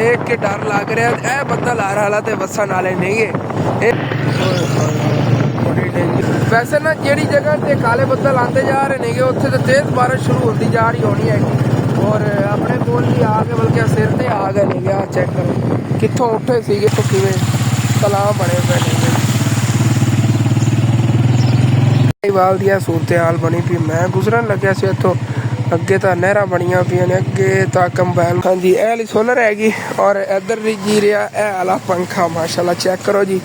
देख के डर लग रहा है। ए बदल आ रहा तो वसन वाले नहीं है। वैसे ना जी जगह से काले बदल आते जा रहे हैं उत्थे तो तेज बारिश शुरू होती जा रही होनी है। और अपने कोल भी आ गए बल्कि सिर से आ गए नहीं गया। चेक करो कितों उठे थे तो किवें तलाब बने पे नहीं वाल दी सूरत हाल बनी पी। मैं गुजरन लग्या से इतों अगे तो नहर बनिया पी ने अगे तो कंबाइन। हाँ जी ए सोलर हैगी और इधर जी रहा ए वाला पंखा माशाल्लाह चेक करो जी।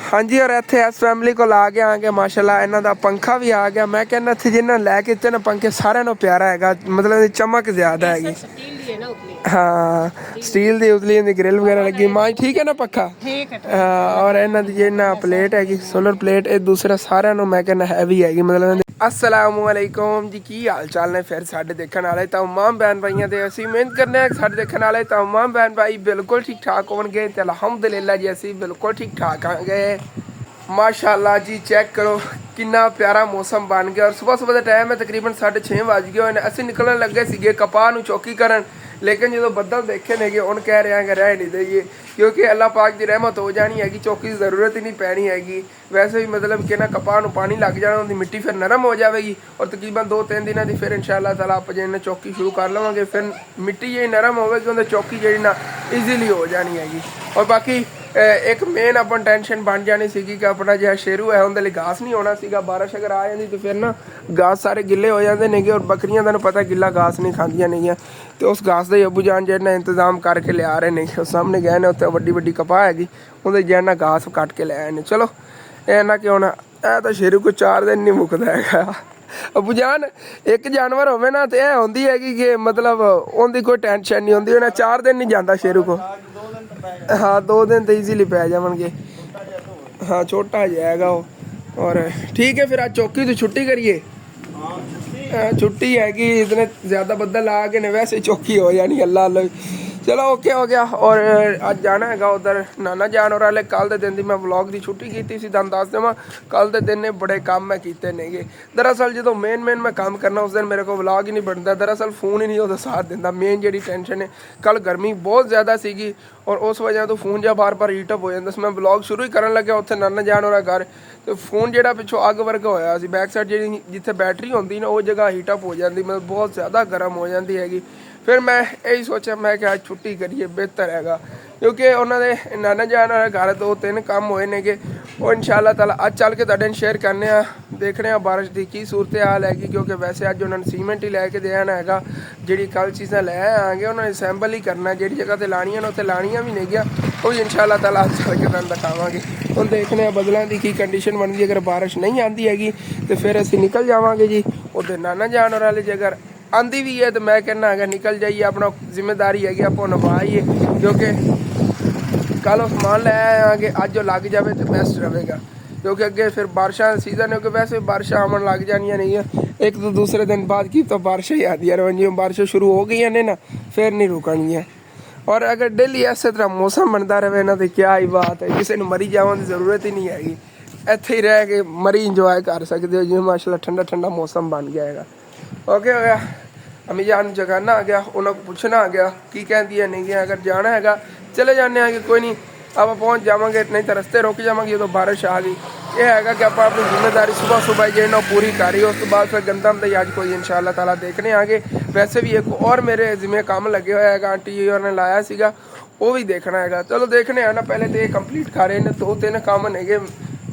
हाँ जी और इतने इस फैमिली को आ गया माशाल्लाह इन्हों का पंखा भी आ गया। मैं कहना इतने जिन्हें लैके इतने ना पंखे सारे प्यारा है मतलब चमक ज्यादा है। हाँ स्टील की उतली ग्रिल वगैरह लगी माँ ठीक है ना पक्का। और इन्हों की जी प्लेट हैगी सोलर प्लेट एक दूसरा सारे मैं कहना हैवी हैगी मतलब। अस्सलामुअलैकुम जी की हाल चाल ने फिर साढ़े देखने वाले तमाम बहन भाइयों के असी उम्मीद करने साढ़े देखने वाले तमाम बहन भाई बिल्कुल ठीक ठाक होंगे तो अलहमदुलिल्लाह जी असी बिल्कुल ठीक ठाक आएंगे माशाल्लाह जी। चेक करो कितना प्यारा मौसम बन गया और सुबह सुबह का टाइम है तकरीबन 6:30 बज गए हैं। असी निकलने लगे थे कपाह नूं चौकी करन लेकिन जो बदल देखे ने उन कह रहे हैं कि रह नहीं दईए क्योंकि अल्लाह पाक की रहमत हो जानी हैगी चौकी की ज़रूरत ही नहीं पैनी हैगी। वैसे भी मतलब कि ना कपाह नूं पानी लग जाना उनकी मिट्टी फिर नरम हो जाएगी और तकरीबन 2-3 दिनों की फिर इंशाअल्लाह ताला आप जिन्हें चौकी शुरू कर लवेंगे फिर मिट्टी जी नरम होगी उन्हें चौकी जी ना ईजीली हो जानी हैगी। और बाकी एक मेन अपन टेंशन बन जानी सी कि अपना जो शेरू है उनके लिए घास नहीं होना सीगा। बारिश अगर आ जाती तो फिर ना घास सारे गिले हो जाते हैं और बकरियां तुहानूं पता गिला घास नहीं खांदियां नहीं। तो उस घास का अबू जान जो इंतजाम करके लिया रहे हैं सामने गए उत्ते वड्डी वड्डी कपाह हैगी उन्हें जो घास कट के लिया ने। चलो यह ना कि हुण ए तो शेरू को 4 दिन नहीं मुकदा है। अबू जान एक जानवर होवे ना तो यह होंदी हैगी कि मतलब उनकी कोई टेंशन नहीं होंदी उन्हें 4 दिन नहीं जाता शेरू को। हाँ 2 दिन तो ईजीली पै जाएंगे। हाँ छोटा जाएगा वो और ठीक है फिर आज चौकी तो छुट्टी करिए। छुट्टी हैगी इतने ज़्यादा बदल आ गए ने वैसे चौकी हो जानी अल्लाह अल्लाह। चलो ओके हो गया और अज जाना है उधर नाना जान और वाले कल के दिन की मैं व्लॉग की छुट्टी की थी तुहानूं दस देवां कल के दिन ने बड़े काम मैं किए नहीं। दरअसल जो मेन मैं काम करना उस दिन मेरे को व्लॉग ही नहीं बनता। दरअसल फोन ही नहीं उदों साथ दिंदा। मेन जी टेंशन है कल गर्मी बहुत ज़्यादा सी और उस वजह तो फोन जहाँ बार बार हीटअप हो जाता। मैं व्लॉग शुरू ही करन लग्या उत्थे नाना जान और घर तो फोन जो पिछों अग वर्गा होया सी बैक साइड जी जिथे बैटरी होंगी ना वो जगह हीटअप हो जाती मतलब बहुत ज़्यादा गर्म हो जाती हैगी। फिर मैं यही सोचा मैं कि आज छुट्टी करिए बेहतर हैगा क्योंकि उन्होंने नाना जान घर 2-3 काम होए ने कि वो इंशाअल्लाह ताला अज चल के तुहाडे शेयर करने देखने बारिश की की सूरत हाल हैगी। क्योंकि वैसे अज उन्होंने सीमेंट ही लैके देना हैगा जी कल चीज़ां लै आएंगे उन्होंने असैंबल ही करना जी जगह पर लानियां उत्थे लानियां भी नहीं गया वो भी इंशाअल्लाह ताला अज चल के तुहानूं दिखावांगे। हुण देखने बदलों की की कंडीशन बनती अगर बारिश नहीं आती हैगी तो फिर असीं निकल जावांगे जी उधर नाना जान और वाले जगह आंदी भी है तो मैं कहना है निकल जाइए अपना जिम्मेदारी है आप निभाइए क्योंकि कल समान लै आएंगे अज जो लग जाए तो बेस्ट रहेगा क्योंकि अगे फिर बारिशा सीजन है कि वैसे बारिशा आवन लग जानिया नहीं है एक तो दूसरे दिन बाद की तो बारिशा ही आदि रही बारिशा शुरू हो गई ने ना फिर नहीं रुकनिया। और अगर डेली इस तरह मौसम बनता रहे ना तो क्या ही बात है किसी को मरी जाने की जरूरत ही नहीं हैगी इत्थे ही रह के मरी इंजॉय कर सकते हो जिवें माशाल्लाह ठंडा ठंडा मौसम बन गया है। ओके हो गया अम्मी जान जगाना आ गया उन्होंने पूछना आ गया की कहती है नहीं गया अगर जाना है चले जाने कि कोई नहीं आप पहुँच जावांगे नहीं तो रस्ते रुक जावांगे जो बारिश आ गई। यह है कि आप अपनी जिम्मेदारी सुबह सुबह जो ना पूरी करी उस तो बाद फिर गंदा मदई अज कोई इंशाअल्लाह ताला देखने आ गए। वैसे भी एक और मेरे जिम्मे काम लगे हुए है आंटी और ने लाया सीगा वो भी देखना है। चलो देखने ना पहले तो ये कंप्लीट कर रहे हैं 2-3 काम ने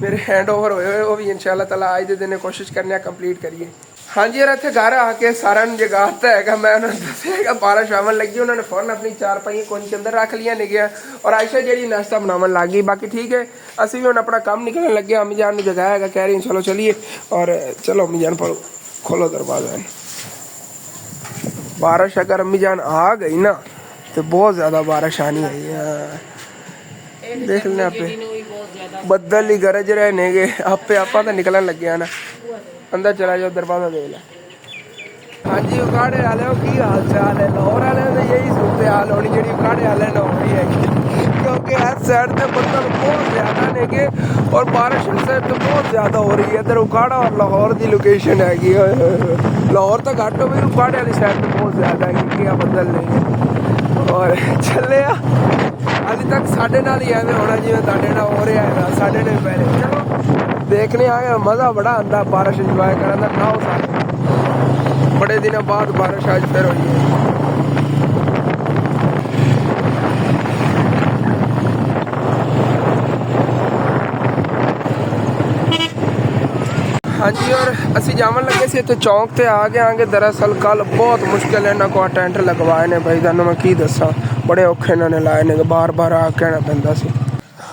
मेरे हैंड ओवर होए हुए वो भी इंशाअल्लाह ताला अज के दिन कोशिश करने कंप्लीट करिए। हाँ जी यार इतने घर आके सारा जगाता है मैं उन्होंने दसिया बारिश आवन लगी उन्होंने फौरन अपनी 4 पाइयां कोनी के अंदर रख लिया नहीं गया और आयशा जी नाश्ता बनावन लग गई। बाकी ठीक है असी भी हम अपना काम निकलने लगे अम्मी जान ने जगाया है कह रही चलो चलिए और चलो अम्मी जान पर खोलो दरवाजा। बारिश अगर अम्मी जान आ गई ना तो बहुत ज़्यादा बारिश आनी है देख लें आप बदल ही गरज रहे ने आपे आप तो निकलन लगे ना अंदर चला जाओ दरवाजा दे ला। हाँ जी उकाड़े वाले की हाल चाल है लाहौर वाले तो यही सूरत हाल होनी जी उकाड़े वाले लाहौर ही है क्योंकि इस साइड से बदल बहुत ज़्यादा ने और बारिश इस साइड तो बहुत ज़्यादा हो रही है। इधर उकाड़ा और लाहौर की लोकेशन हैगी लाहौर तो घट हो गई उकाड़े वाली साइड तो बहुत ज़्यादा है क्या बदल नहीं है। ਔਰ ਚੱਲੇ ਆ ਹਾਲੇ ਤੱਕ ਸਾਡੇ ਨਾਲ ਹੀ ਐਵੇਂ ਹੋਣਾ ਜਿਵੇਂ ਤੁਹਾਡੇ ਨਾਲ ਹੋ ਰਿਹਾ ਹੈਗਾ ਸਾਡੇ ਨਾਲ ਪਹਿਲੇ। ਚਲੋ ਦੇਖਣੇ ਆ ਗਿਆ, ਮਜ਼ਾ ਬੜਾ ਆਉਂਦਾ ਬਾਰਿਸ਼ ਇੰਜੋਏ ਕਰਨ ਦਾ। ਖਾਓ ਸਾਰੇ, ਬੜੇ ਦਿਨਾਂ ਬਾਅਦ ਬਾਰਿਸ਼ ਅੱਜ ਫਿਰ ਹੋਈ ਹੈ। ਹਾਂਜੀ ਔਰ ਅਸੀਂ ਜਾਵਣ ਲੱਗੇ ਸੀ ਇੱਥੇ ਚੌਂਕ ਤੇ ਆ ਗਏ ਆਂਗੇ। ਦਰਅਸਲ ਕੱਲ ਬਹੁਤ ਮੁਸ਼ਕਿਲ ਇਹਨਾਂ ਕੋਲ ਟੈਂਟ ਲਗਵਾਏ ਨੇ ਭਾਈ, ਤੁਹਾਨੂੰ ਮੈਂ ਕੀ ਦੱਸਾਂ, ਬੜੇ ਔਖੇ ਇਹਨਾਂ ਨੇ ਲਾਏ ਨੇ, ਬਾਰ ਆ ਕਹਿਣਾ ਪੈਂਦਾ ਸੀ।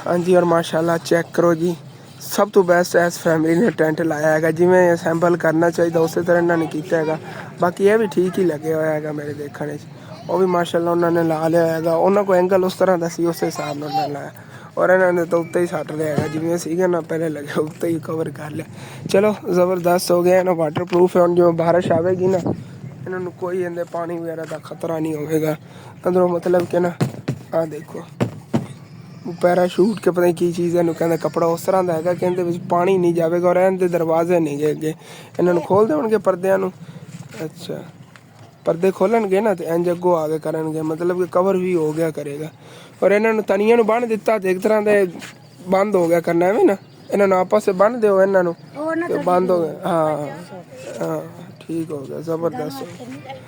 ਹਾਂਜੀ ਔਰ ਮਾਸ਼ਾਅੱਲਾ ਚੈੱਕ ਕਰੋ ਜੀ, ਸਭ ਤੋਂ ਬੈਸਟ ਇਸ ਫੈਮਿਲੀ ਨੇ ਟੈਂਟ ਲਾਇਆ ਹੈਗਾ। ਜਿਵੇਂ ਅਸੈਂਬਲ ਕਰਨਾ ਚਾਹੀਦਾ ਉਸੇ ਤਰ੍ਹਾਂ ਇਹਨਾਂ ਨੇ ਕੀਤਾ ਹੈਗਾ। ਬਾਕੀ ਇਹ ਵੀ ਠੀਕ ਹੀ ਲੱਗਿਆ ਹੋਇਆ ਹੈਗਾ ਮੇਰੇ ਦੇਖਣ ਵਿੱਚ। ਉਹ ਵੀ ਮਾਸ਼ਾਅੱਲਾ ਉਹਨਾਂ ਨੇ ਲਾ ਲਿਆ ਹੈਗਾ, ਉਹਨਾਂ ਕੋਲ ਐਂਗਲ ਉਸ ਤਰ੍ਹਾਂ ਦਾ ਸੀ ਉਸੇ ਹਿਸਾਬ ਨਾਲ ਉਹਨਾਂ ਨੇ ਲਾਇਆ। ਔਰ ਇਹਨਾਂ ਨੇ ਤਾਂ ਉੱਤੇ ਹੀ ਛੱਡ ਲਿਆ ਹੈਗਾ, ਜਿਵੇਂ ਸੀਗਾ ਨਾ ਪਹਿਲੇ ਲੱਗਿਆ ਉੱਤੇ ਹੀ ਕਵਰ ਕਰ ਲਿਆ। ਚਲੋ ਜ਼ਬਰਦਸਤ ਹੋ ਗਿਆ ਨਾ, ਵਾਟਰਪ੍ਰੂਫ ਹੈ। ਹੁਣ ਜਿਵੇਂ ਬਾਰਿਸ਼ ਆਵੇਗੀ ਨਾ ਇਹਨਾਂ ਨੂੰ ਕੋਈ ਇਹਦੇ ਪਾਣੀ ਵਗੈਰਾ ਦਾ ਖਤਰਾ ਨਹੀਂ ਹੋਵੇਗਾ ਅੰਦਰੋਂ। ਮਤਲਬ ਕਿ ਨਾ ਆਹ ਦੇਖੋ ਪੈਰਾਸ਼ੂਟ ਕੇ ਪਤਾ ਨਹੀਂ ਕੀ ਚੀਜ਼ ਇਹਨੂੰ ਕਹਿੰਦੇ, ਕੱਪੜਾ ਉਸ ਤਰ੍ਹਾਂ ਦਾ ਹੈਗਾ ਕਿ ਇਹਦੇ ਵਿੱਚ ਪਾਣੀ ਨਹੀਂ ਜਾਵੇਗਾ। ਔਰ ਇਹਦੇ ਦਰਵਾਜ਼ੇ ਨਹੀਂ ਗਏ ਅੱਗੇ, ਇਹਨਾਂ ਨੂੰ ਖੋਲ ਦੇਣਗੇ ਪਰਦਿਆਂ ਨੂੰ। ਅੱਛਾ ਪਰਦੇ ਖੋਲਣਗੇ ਨਾ ਤੇ ਇੰਜ ਅੱਗੋਂ ਆ ਕੇ ਕਰਨਗੇ, ਮਤਲਬ ਕਿ ਕਵਰ ਵੀ ਹੋ ਗਿਆ ਕਰੇਗਾ। ਔਰ ਇਹਨਾਂ ਨੂੰ ਤਣੀਆਂ ਨੂੰ ਬੰਨ੍ਹ ਦਿੱਤਾ ਤੇ ਇੱਕ ਤਰ੍ਹਾਂ ਦੇ ਬੰਦ ਹੋ ਗਿਆ ਕਰਨਾ ਐਵੇਂ ਨਾ, ਇਹਨਾਂ ਨੂੰ ਆਪਸ ਵਿੱਚ ਬੰਨ੍ਹ ਦਿਓ ਇਹਨਾਂ ਨੂੰ ਤੇ ਬੰਦ ਹੋ ਗਿਆ। ਹਾਂ ठीक हो गया, जबरदस्त।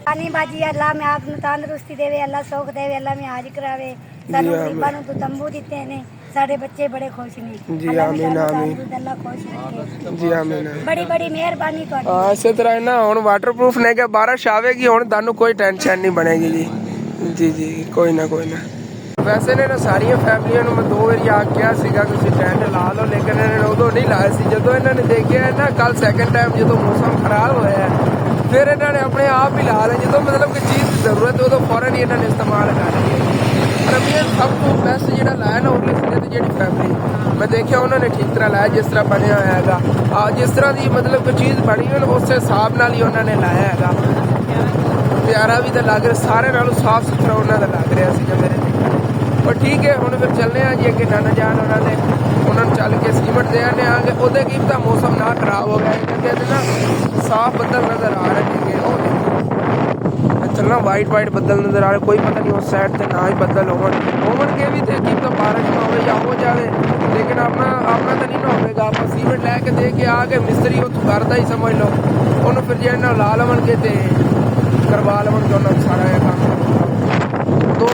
पानी बाजी अल्लाह में आप तंदुरुस्ती देवे, अल्लाह सुख देवे, अल्लाह में हाज करावे। सानू गरीबां नू तो तंबू दिते ने, साडे बच्चे बड़े खुश ने जी। आमीन आमीन अल्लाह खुश रखे जी, आमीन। बड़ी बड़ी मेहरबानी तुहाडी। हां इसी तरह ना हुन वाटरप्रूफ ने के बारिश आवेगी, हुन तानू कोई टेंशन नहीं बनेगी जी। जी जी कोई ना वैसे ने ना सारिया फैमिलियां ਨੂੰ ਮੈਂ 2 ਵਾਰੀ ਆਖਿਆ ਸੀਗਾ ਤੁਸੀਂ ਟੈਂਟ ਲਾ ਲਓ, ਲੇਕਿਨ ਇਹਨਾਂ ਨੇ ਉਦੋਂ ਨਹੀਂ ਲਾਇਆ ਸੀ। ਜਦੋਂ ਇਹਨਾਂ ਨੇ ਦੇਖਿਆ ਨਾ ਕੱਲ ਸੈਕਿੰਡ ਟਾਈਮ ਜਦੋਂ ਮੌਸਮ ਖਰਾਬ ਹੋਇਆ ਫਿਰ ਇਹਨਾਂ ਨੇ ਆਪਣੇ ਆਪ ਹੀ ਲਾ ਲਿਆ। ਜਦੋਂ ਮਤਲਬ ਕਿ ਚੀਜ਼ ਦੀ ਜ਼ਰੂਰਤ ਉਦੋਂ ਫੌਰਨ ਹੀ ਇਹਨਾਂ ਨੇ ਇਸਤੇਮਾਲ ਕਰ ਲਿਆ। ਰਮੀਨ ਸਭ ਤੋਂ ਬੈਸਟ ਜਿਹੜਾ ਲਾਇਆ ਨਾ ਉਰਲੇ ਸਿਰੇ ਤੇ ਜਿਹੜੀ ਫੈਮਿਲੀ ਮੈਂ ਦੇਖਿਆ ਉਹਨਾਂ ਨੇ ਠੀਕ ਤਰ੍ਹਾਂ ਲਾਇਆ, ਜਿਸ ਤਰ੍ਹਾਂ ਬਣਿਆ ਹੋਇਆ ਹੈਗਾ। ਜਿਸ ਤਰ੍ਹਾਂ ਦੀ ਮਤਲਬ ਕਿ ਚੀਜ਼ ਬਣੀ ਹੋਈ ਉਸੇ ਹਿਸਾਬ ਨਾਲ ਹੀ ਉਹਨਾਂ ਨੇ ਲਾਇਆ ਹੈਗਾ। ਪਿਆਰਾ ਵੀ ਤਾਂ ਲੱਗ ਰਿਹਾ, ਸਾਰੇ ਨਾਲੋਂ ਸਾਫ਼ ਸੁਥਰਾ ਉਹਨਾਂ ਦਾ ਲੱਗ ਰਿਹਾ ਸੀਗਾ ਮੇਰੇ। पर ठीक है ਹੁਣ ਫਿਰ ਚੱਲਦੇ ਆ ਜੀ ਅੱਗੇ ਨਾ ਜਾਣ ਉਹਨਾਂ ਨੂੰ ਚੱਲ ਕੇ ਸੀਮਟ ਦੇ ਆਨੇ ਆਗੇ। ਉਹਦੇ ਕੀ ਪਤਾ ਮੌਸਮ ਨਾ ਖਰਾਬ ਹੋ ਗਿਆ ਕਿਉਂਕਿ ਇਹਦੇ ਨਾ ਸਾਫ਼ ਬੱਦਲ ਨਜ਼ਰ ਆ ਰਹੇ ਹੈਗੇ। ਉਹ ਚੱਲਣਾ ਵਾਈਟ ਬੱਦਲ ਨਜ਼ਰ ਆ ਰਹੇ, ਕੋਈ ਪਤਾ ਨਹੀਂ ਉਸ ਸਾਈਡ ਤੇ ਨਾ ਹੀ ਬੱਦਲ ਹੋਣਗੇ ਵੀ ਤੇ ਕੀ ਪਤਾ ਬਾਰਿਸ਼ ਨਾ ਹੋਵੇ ਜਾਂ ਹੋ ਜਾਵੇ, ਲੇਕਿਨ ਆਪਣਾ ਤਾਂ ਨਹੀਂ ਨਾ ਹੋਵੇਗਾ। ਆਪਾਂ ਸੀਮਟ ਲੈ ਕੇ ਦੇ ਕੇ ਆ ਕੇ ਮਿਸਤਰੀ ਉਹ ਕਰਦਾ ਹੀ ਸਮਝ ਲਓ, ਉਹਨੂੰ ਫਿਰ ਜਿਹੜੇ ਨਾਲ ਲਾ ਲਵਣਗੇ ਤੇ ਕਰਵਾ ਲਵਣਗੇ ਉਹਨਾਂ ਨੂੰ ਸਾਰਾ ਇਹ ਕੰਮ। 2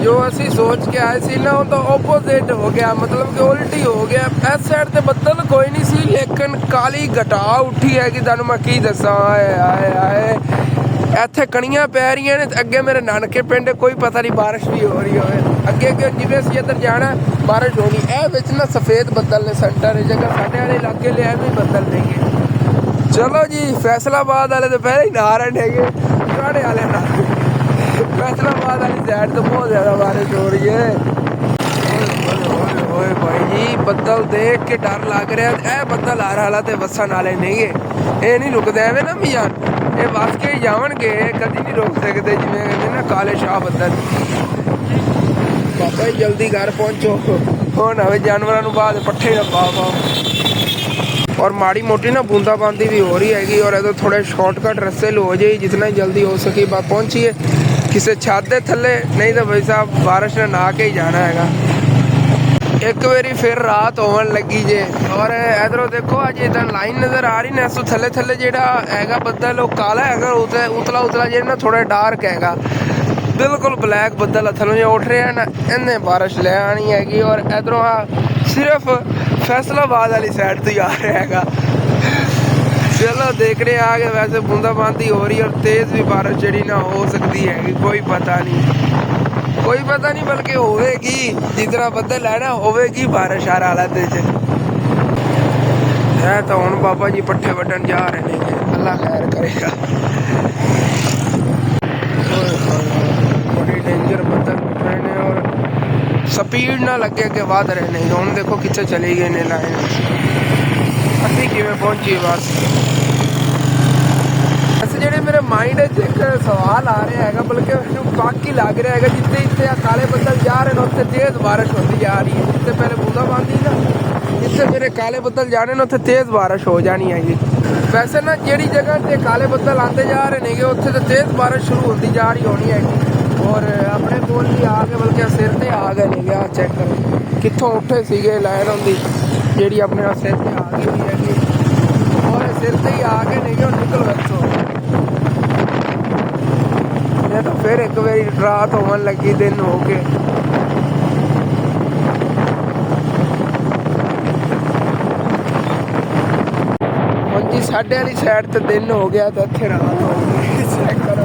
जो असी सोच के आए सी ना तो ओपोजिट हो गया, मतलब कि उल्टी हो गया। इस साइड ते बदल कोई नहीं सी, लेकिन काली घटा उठी है कि तुहानू मैं की दसां। आए आए आए इत्थे कणियां पै रही ने, अगे मेरे नानके पिंड कोई पता नहीं बारिश भी हो रही हो अगे कि जिवें असीं इधर जाना बारिश हो गई। ए विच ना सफेद बदल ने सेंटर जगह साडे वाले इलाके ले एवें बदल नहीं है। चलो जी फैसलाबाद वाले तो पहले ही ना रहे हैगे, साढ़े वाले ना फैसलाबाद वाली साइड तो बहुत ज़्यादा बारिश हो रही है। ओए भाई जी बदल देख के डर लग रहा है। ए बदल आ रहा तो बसन वाले नहीं है, ये नहीं रुकते एवं ना मियान, ये बस के जावणगे कभी नहीं रोक सकते। जिवें कहते ना काले शाह बदल। बाबा जी जल्दी घर पहुँचो, हुण हवे जानवरों को बाद पट्ठे ना पाओ। और माड़ी मोटी ना बूंदाबांदी भी हो रही हैगी, और इधर थोड़े शॉर्टकट रस्ते हो जाए जितना जल्दी हो सके पहुँचिए किसी छत के थले, नहीं तो भाई साहब बारिश ने नहा के ही जाना है। एक बारी फिर रात होवन लगी जे, और इधरों देखो अज इधर लाइन नज़र आ रही ना, इस थले थले जेड़ा हैगा बदल वो काला हैगा, उतला उतला जेड़ा ना थोड़ा डार्क हैगा, बिल्कुल ब्लैक बदल थलों जो उठ रहे हैं ना, इन्हें बारिश ले आनी हैगी। और इधरों सिर्फ फैसलाबाद वाली साइड तो ही आ रहा हैगा। चलो देखने आ गए। वैसे बूंदाबांदी हो रही है और तेज़ भी बारिश जड़ी ना हो सकती है, कोई पता नहीं बल्कि होगी जितना बदल है ना होगी बारिश हर हालत है। तो हुण बाबा जी पट्ठे वड्डन जा रहे हैं, अल्लाह खैर करेगा। बड़ी डेंजर बदल उठ रहे हैं और स्पीड ना लगे के वध रहे हैं। हुण देखो कितने चली गए ने लाइन, असी किवें पहुंची बस। वैसे जेडे मेरे माइंड एक सवाल आ रहा है, बल्कि बाकी लग रहा है जितने इतने काले बदल जा रहे हैं उत्थे तेज बारिश होती जा रही है। जितने पहले बूंदाबांदी ना ਜਿੱਥੇ ਮੇਰੇ ਕਾਲੇ ਬੱਦਲ ਜਾਣੇ ਨੇ ਉੱਥੇ ਤੇਜ਼ ਬਾਰਿਸ਼ ਹੋ ਜਾਣੀ ਹੈਗੀ। ਵੈਸੇ ਨਾ ਜਿਹੜੀ ਜਗ੍ਹਾ ਤੇ ਕਾਲੇ ਬੱਦਲ ਆਉਂਦੇ ਜਾ ਰਹੇ ਨੇਗੇ ਉੱਥੇ ਤਾਂ ਤੇਜ਼ ਬਾਰਿਸ਼ ਸ਼ੁਰੂ ਹੁੰਦੀ ਜਾ ਰਹੀ ਹੋਣੀ ਹੈਗੀ। ਔਰ ਆਪਣੇ ਕੋਲ ਵੀ ਆ ਕੇ ਬਲਕਿ ਸਿਰ ਤੇ ਆ ਗਏ ਨੇਗੇ। ਆ ਚੈੱਕ ਕਰੋ ਕਿੱਥੋਂ ਉੱਠੇ ਸੀਗੇ ਲਾਈਨ ਹੁੰਦੀ ਜਿਹੜੀ ਆਪਣੇ ਸਿਰ ਤੇ ਆ ਗਈ ਹੋਈ ਹੈਗੀ। ਔਰ ਸਿਰ ਤੇ ਹੀ ਆ ਕੇ ਨੇਗੇ ਉਹ ਨਿਕਲ ਵੈਸੋ ਇਹ ਤਾਂ ਫਿਰ ਇੱਕ ਵਾਰੀ ਰਾਤ ਹੋਣ ਲੱਗੀ ਦਿਨ ਹੋ ਕੇ। ਜੀ ਸਾਡੇ ਵਾਲੀ ਸਾਈਡ ਤੇ ਦਿਨ ਹੋ ਗਿਆ ਤੇ ਇੱਥੇ ਰਾਤ ਹੋ ਗਈ। ਚੈੱਕ ਕਰੋ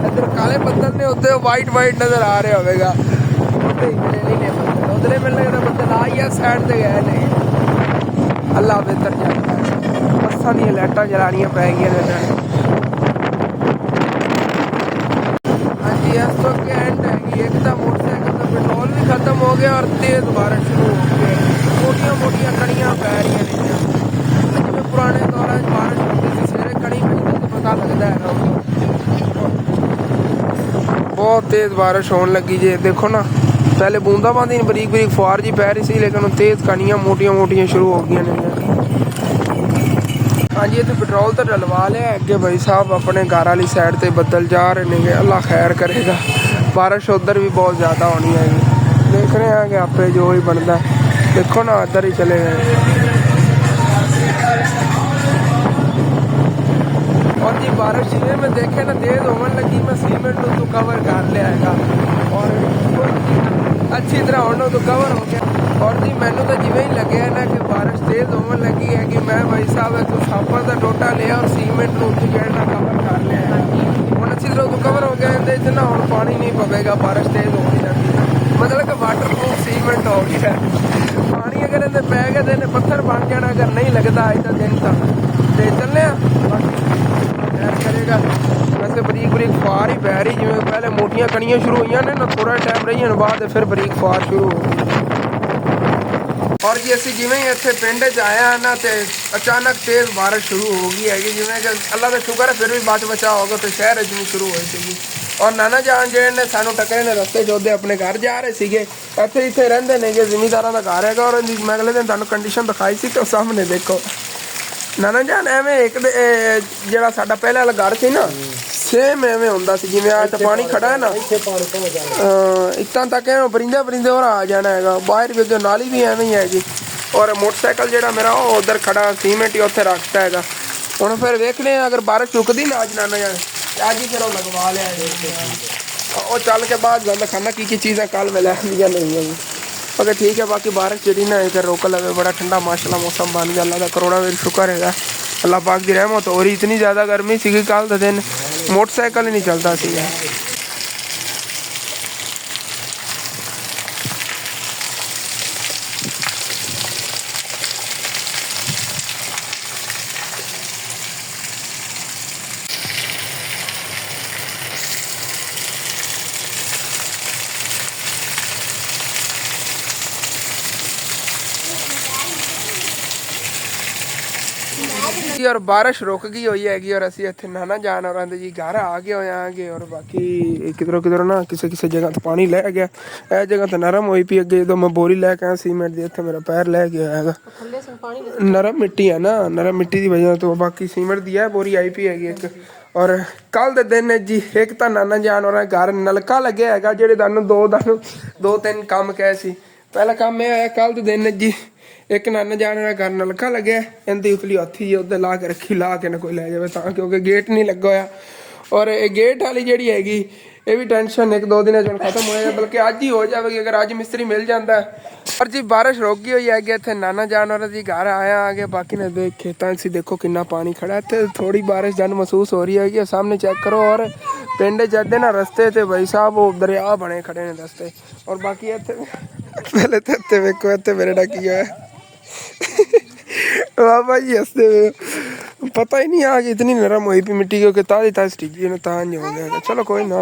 ਇੱਧਰ ਕਾਲੇ ਬੱਦਲ ਨੇ ਉੱਤੇ ਵਾਈਟ ਨਜ਼ਰ ਆ ਰਿਹਾ ਹੋਵੇਗਾ। ਉੱਤੇ ਹੀ ਨਹੀਂ ਨੇ ਬੱਦਲ ਉਧਰੇ ਮੈਨੂੰ ਲੱਗਦਾ ਬੱਦਲ ਆ ਹੀ ਆ ਸਾਈਡ ਤੇ ਗਏ ਨੇ। ਅੱਲਾ ਬਿਹਤਰ ਜਾਣਦਾ ਬੱਸਾਂ ਦੀਆਂ ਲਾਈਟਾਂ ਜਲਾਉਣੀਆਂ ਪੈ ਗਈਆਂ ਨੇ। ਹਾਂਜੀ ਇਸ ਤੋਂ ਅੱਗੇ ਐਂਡ ਹੈਗੀ ਇੱਕ ਤਾਂ ਮੋਟਰਸਾਈਕਲ ਦਾ ਪੈਟਰੋਲ ਵੀ ਖਤਮ ਹੋ ਗਿਆ ਔਰ ਤੇਜ਼ ਬਾਰਿਸ਼ ਸ਼ੁਰੂ ਹੋ ਗਈ। ਮੋਟੀਆਂ ਕਣੀਆਂ ਪੈ ਰਹੀਆਂ ਨੇ। ਜਿਵੇਂ ਪੁਰਾਣੇ ਦੌਰਾਂ 'ਚ ਬਾਰਿਸ਼ ਹੁੰਦੀ ਸੀ ਸਵੇਰੇ ਕਣੀ ਪੈਂਦੀ ਤੇ ਪਤਾ ਲੱਗਦਾ ਹੈਗਾ। ਬਹੁਤ ਤੇਜ਼ ਬਾਰਿਸ਼ ਹੋਣ ਲੱਗੀ ਜੇ ਦੇਖੋ ਨਾ। ਪਹਿਲੇ ਬੂੰਦਾਬਾਂਦੀ ਬਰੀਕ ਫੁਹਾਰ ਜੀ ਪੈ ਰਹੀ ਸੀ ਲੇਕਿਨ ਤੇਜ਼ ਕਣੀਆਂ ਮੋਟੀਆਂ ਸ਼ੁਰੂ ਹੋ ਗਈਆਂ ਨੇ। ਹਾਂਜੀ ਇੱਥੇ ਪੈਟਰੋਲ ਤਾਂ ਡਲਵਾ ਲਿਆ ਅੱਗੇ ਭਾਈ ਸਾਹਿਬ ਆਪਣੇ ਘਰ ਵਾਲੀ ਸਾਈਡ ਤੇ ਬੱਦਲ ਜਾ ਰਹੇ ਨੇ। ਅੱਲਾ ਖੈਰ ਕਰੇਗਾ। ਬਾਰਿਸ਼ ਉੱਧਰ ਵੀ ਬਹੁਤ ਜ਼ਿਆਦਾ ਹੋਣੀ ਹੈਗੀ। ਦੇਖ ਰਹੇ ਹਾਂ ਕਿ ਆਪੇ ਜੋ ਹੀ ਬਣਦਾ। ਦੇਖੋ ਨਾ ਇੱਧਰ ਹੀ ਚਲੇ ਗਏ। और जी बारिश जिमें मैं देखे ना तेज होने लगी मैं सीमेंट तो कवर कर लिया है और अच्छी तरह होने तो कवर हो गया। और जी मैनू तो जिमें ही लगे ना कि बारिश तेज होने लगी है कि मैं भाई साहब तो छापर का टोटा लिया और सीमेंट उत्ते जेड़ा कवर कर लिया है। हम अच्छी तरह तो कवर हो गया इहदे ना हम पानी नहीं पवेगा बारिश तेज होगी लगी मतलब कि वाटर प्रूफ सीमेंट हो गया। पानी अगर इन्हें पै गया तो इन्हें पत्थर बन जाना अगर नहीं लगता अज का दिन तक तो चलने करेगा। वैसे बरीक फुहार ही पै रही जिवें पहले मोटियां कणियां शुरू हुई ने ना थोड़ा टाइम रही बाद फिर बरीक फुहार शुरू हो गई। और जी असीं जिवें ही इत्थे पिंड च आए हैं ना तो अचानक तेज़ बारिश शुरू हो गई हैगी। जिवें कि अल्लाह का शुक्र है फिर भी बच बचा होगा तो शहर च भी शुरू होई सी। और नाना जान जिहड़े ने सानू टकरे ने रस्ते च ओहदे अपने घर जा रहे सीगे। इत्थे रहिंदे ने कि जिमीदारां दा घर हैगा और मैं अगले दिन तुहानू कंडीशन दिखाई सी तो सामने देखो नाना जान एवें एक ਜਿਹੜਾ ਸਾਡਾ ਪਹਿਲੇ ਵਾਲਾ ਘਰ ਸੀ ਨਾ ਸੇਮ ਐਵੇਂ ਹੁੰਦਾ ਸੀ ਜਿਵੇਂ ਅੱਜ ਪਾਣੀ ਖੜਾ ਹੈ ਨਾ ਇੱਦਾਂ ਤੱਕ ਐਵੇਂ ਪਰਿੰਦੇ ਹੋਰ ਆ ਜਾਣਾ ਹੈਗਾ। ਬਾਹਰ ਵੀ ਅੱਗੇ ਨਾਲੀ ਵੀ ਐਵੇਂ ਹੀ ਹੈਗੀ। ਔਰ ਮੋਟਰਸਾਈਕਲ ਜਿਹੜਾ ਮੇਰਾ ਉਹ ਉਧਰ ਖੜਾ ਸੀਮੈਂਟ ਹੀ ਉੱਥੇ ਰੱਖਤਾ ਹੈਗਾ। ਹੁਣ ਫਿਰ ਵੇਖਦੇ ਹਾਂ ਅਗਰ ਬਾਰਿਸ਼ ਰੁਕਦੀ ਨਾ ਅੱਜ ਨਾਨਾ ਜਾਨ ਅੱਜ ਹੀ ਫਿਰ ਉਹ ਲਗਵਾ ਲਿਆ ਉਹ ਚੱਲ ਕੇ ਬਾਅਦ ਗੱਲ ਖਾਣਾ ਕੀ ਚੀਜ਼ਾਂ ਕੱਲ ਮੈਂ ਲੈ ਦੀਆਂ ਨਹੀਂ ਹੈਗੀ। अगर ठीक है बाकी बारिश जी ना इधर रोक लगे बड़ा ठंडा माशाल्लाह मौसम बन गया। अल्लाह का करोड़ा मेरी शुक्र है अल्लाह पाक की रहमत हो रही। इतनी ज़्यादा गर्मी सी कल का दिन मोटरसाइकिल ही नहीं चलता सी। और बारिश रुक गई हुई हैगी और असी इत्थे नाना जान और जी घर आ गए होए आंगे। और बाकी किधरों ना किसी जगह तो पानी लै गया। यह जगह तो नरम हुई पी अगे जो मैं बोरी लैके आया सीमेंट की इत्थे मेरा पैर लै गया है। नरम मिट्टी है ना नरम मिट्टी की वजह तो बाकी सीमेंट की है बोरी आई पी हैगी एक। और कल दे दिन जी एक तो नाना जान और घर नलका लगे है जेह्ड़े दो तीन काम कहे सी। पहला काम यह है कल दे दिन जी एक नाना जाने का घर नलका लगे इनकी उतली हथी जी उधर ला के रखी ला के ना कोई लै जाए तो क्योंकि गेट नहीं लगा होया। और ये गेट वाली जी हैगी ये भी टेंशन एक दो दिन खत्म हो जाए बल्कि अज ही हो जाएगी अगर अज मिस्त्री मिल जाता है। और जी बारिश रुक गई हुई है इतने नाना जान और जी घर आया आगे बाकी ने देख खेतों से देखो कितना पानी खड़ा है। थोड़ी बारिश जन महसूस हो रही है सामने चेक करो। और पिंड चढ़ते ना रस्ते थे भाई साहब वो दरिया बने खड़े ने रस्ते। और बाकी इतने पहले तो इतने वेखो इतने मेरे डा की है बाबा जी हंसते हुए पता ही नहीं आ कि इतनी नरम हुई पी मिट्टी क्योंकि ताज़ी स्टिची ने तां नहीं हो गया। चलो कोई ना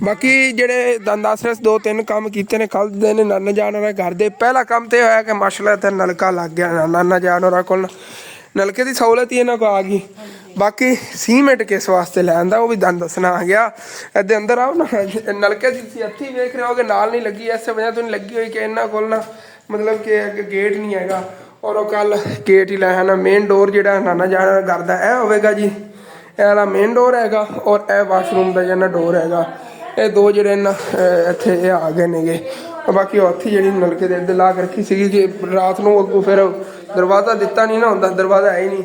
बाकी जेडे दस दो तीन काम किए ने कल दिन नाना जान और घर दे पहला काम तो होया कि माशाल्लाह इत्थे नलका लग गया नाना जान और को नलके की सहूलत ही इन्हों को आ गई। बाकी सीमेंट किस वास्ते लैंदा वो भी दन दसना आ गया। इधर अंदर आओ ना नलके की हथी वेख रहे हो कि नाल नहीं लगी इस वजह तो नहीं लगी हुई कि इन्हों को ना मतलब कि गेट नहीं हैगा। ਔਰ ਉਹ ਕੱਲ ਗੇਟ ਹੀ ਲਾਇਆ ਨਾ। ਮੇਨ ਡੋਰ ਜਿਹੜਾ ਨਾਨਾ ਜਾਣਾ ਕਰਦਾ ਇਹ ਹੋਵੇਗਾ ਜੀ, ਇਹ ਵਾਲਾ ਮੇਨ ਡੋਰ ਹੈਗਾ ਔਰ ਇਹ ਵਾਸ਼ਰੂਮ ਦਾ ਜਿਹੜਾ ਡੋਰ ਹੈਗਾ। ਇਹ ਦੋ ਜਿਹੜੇ ਨਾ ਇੱਥੇ ਇਹ ਆ ਗਏ ਨੇਗੇ। ਬਾਕੀ ਉੱਥੇ ਜਿਹੜੀ ਨਲਕੇ ਦੇ ਅੱਗੇ ਲਾ ਕੇ ਰੱਖੀ ਸੀਗੀ ਕਿ ਰਾਤ ਨੂੰ ਅੱਗੋਂ ਫਿਰ ਦਰਵਾਜ਼ਾ ਦਿੱਤਾ ਨਹੀਂ ਨਾ ਹੁੰਦਾ, ਦਰਵਾਜ਼ਾ ਹੈ ਹੀ ਨਹੀਂ।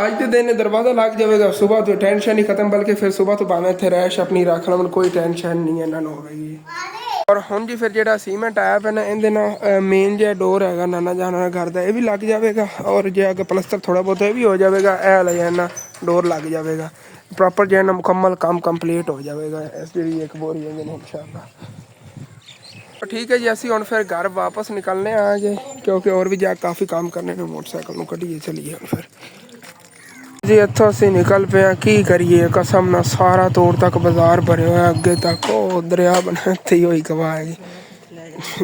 ਅੱਜ ਦੇ ਦਿਨ ਦਰਵਾਜ਼ਾ ਲੱਗ ਜਾਵੇਗਾ, ਸਵੇਰ ਤੋਂ ਟੈਨਸ਼ਨ ਹੀ ਖਤਮ, ਬਲਕਿ ਫਿਰ ਸਵੇਰ ਤੋਂ ਭਾਵੇਂ ਇੱਥੇ ਰੈਸ਼ ਆਪਣੀ ਰੱਖ ਲਵਣ, ਕੋਈ ਟੈਨਸ਼ਨ ਨਹੀਂ ਇਹਨਾਂ ਨੂੰ ਹੋਵੇਗੀ। ਔਰ ਹੁਣ ਜੀ ਫਿਰ ਜਿਹੜਾ ਸੀਮੈਂਟ ਆਇਆ ਪਿਆ ਨਾ ਇਹਦੇ ਨਾਲ ਮੇਨ ਜਿਹੜਾ ਡੋਰ ਹੈਗਾ ਨਾਨਾ ਜਾਣਾ ਘਰ ਦਾ ਇਹ ਵੀ ਲੱਗ ਜਾਵੇਗਾ। ਔਰ ਜੇ ਅੱਗੇ ਪਲਸਤਰ ਥੋੜਾ ਬਹੁਤ ਇਹ ਵੀ ਹੋ ਜਾਵੇਗਾ, ਇਹ ਵਾਲਾ ਜਿਹੜਾ ਡੋਰ ਲੱਗ ਜਾਵੇਗਾ। ਪ੍ਰੋਪਰ ਜਿਹੜਾ ਮੁਕੰਮਲ ਕੰਮ ਕੰਪਲੀਟ ਹੋ ਜਾਵੇਗਾ ਇਸ ਜਿਹੜੀ ਇੱਕ ਬੋਰੀ ਹੈਗੀ ਨੇ ਇਨਸ਼ਾਅੱਲਾ। ठीक है जी, ਅਸੀਂ ਹੁਣ ਫਿਰ ਘਰ ਵਾਪਸ ਨਿਕਲਨੇ ਆਗੇ ਕਿਉਂਕਿ ਹੋਰ ਵੀ ਜਾ ਕਾਫੀ ਕੰਮ ਕਰਨੇ ਨੇ। ਮੋਟਰਸਾਈਕਲ ਨੂੰ ਕੱਢੀਏ ਚਲੀਏ ਹੁਣ ਫਿਰ ਜੀ। ਇੱਥੋਂ ਅਸੀਂ ਨਿਕਲ ਪਏ ਹਾਂ, ਕੀ ਕਰੀਏ ਕਸਮ ਨਾਲ ਸਾਰਾ ਤੋੜ ਤੱਕ ਬਾਜ਼ਾਰ ਭਰਿਆ ਹੋਇਆ, ਅੱਗੇ ਤੱਕ ਉਹ ਦਰਿਆ ਬਣਾ ਇੱਥੇ ਹੀ ਹੋਈ ਕਵਾ ਹੈਗੀ,